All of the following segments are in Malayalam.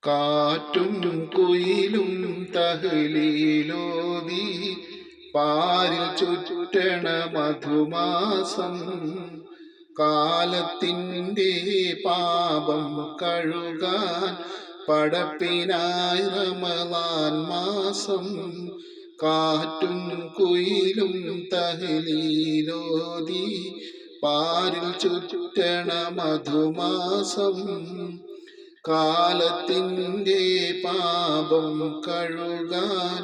കാറ്റും കുയിലും തഹ്ലീലോതി പാരിൽ ചുറ്റണ മധുമാസം. കാലത്തിൻ്റെ പാപം കഴുകാൻ പടപ്പിനായി റമളാൻ മാസം. കാറ്റും കുയിലും തഹ്ലീലോതി പാരിൽ ചുറ്റണ മധുമാസം. കാലത്തിൻ്റെ പാപം കഴുകാൻ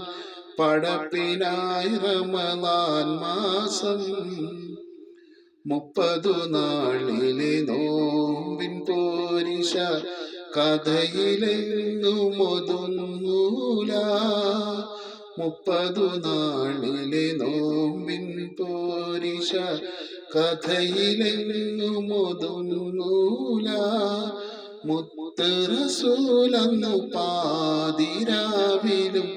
പടപ്പിനായി റമളാൻ മാസം. 30 നാളിലെ നോമ്പിൻ പോരിശ കഥയിലെങ്ങും ഒതുങ്ങൂല. 30 നാളിലെ നോമ്പിൻ പോരിശ കഥയിലെങ്ങും ഒതുങ്ങൂല. മുത്ത് റസൂലന്നു പാതിരാവിലും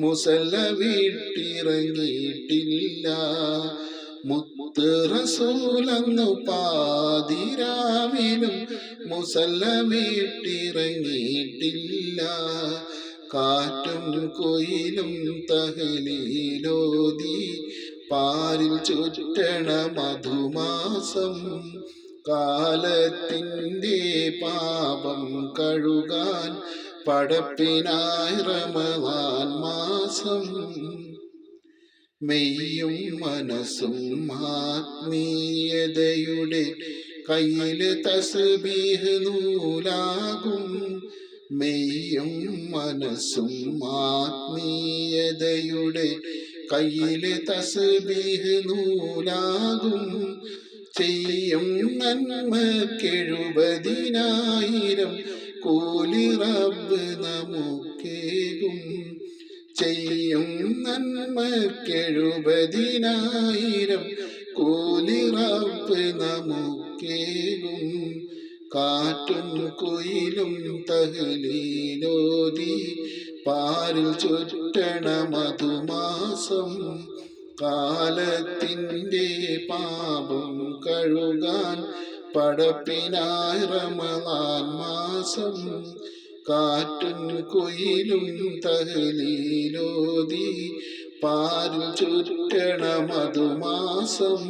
മുസല്ല വിട്ടിറങ്ങിയിട്ടില്ല. മുത്ത് റസൂലന്നു പാതിരാവിലും മുസല്ല വിട്ടിറങ്ങിയിട്ടില്ല. കാറ്റും കുയിലും തഹ്ലീലോതി പാരിൽ ചുറ്റണ മധുമാസം. കാലത്തിൻ്റെ പാപം കഴുകാൻ പടപ്പിനായി റമളാൻ മാസം. മെയ്യും മനസ്സും ആത്മീയതയുടെ കയ്യില് തസ്ബീഹ് നൂലാകും. മെയ്യും മനസ്സും ആത്മീയതയുടെ കയ്യില് തസ്ബീഹ് നൂലാകും. ചെയ്യും നന്മക്കെഴുപതിനായിരം കൂലി റബ്ബ് നമുക്കേകും. ചെയ്യും നന്മക്കെഴുപതിനായിരം കൂലി റബ്ബ് നമുക്കേകും. കാറ്റും കുയിലും തഹ്ലീലോതി പാരിൽ ചുറ്റണ മധുമാസം. കാലത്തിൻ്റെ പാപം കഴുകാൻ പടപ്പിനായി റമളാൻ മാസം. കാറ്റും കുയിലും തഹ്ലീലോതി പാരിൽ ചുറ്റണ മധുമാസം.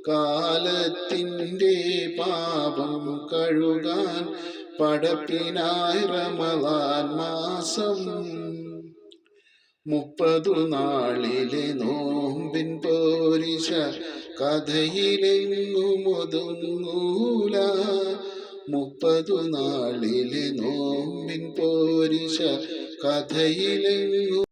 കാലത്തിൻ്റെ പാപം കഴുകാൻ പടപ്പിനായി റമളാൻ മാസം. 30 നാളിലെ നോമ്പിൻ പോരിശ കഥയിലെങ്ങും ഒതുങ്ങൂല. 30 നാളിലെ നോമ്പിൻ പോരിശ കഥയിലെങ്ങും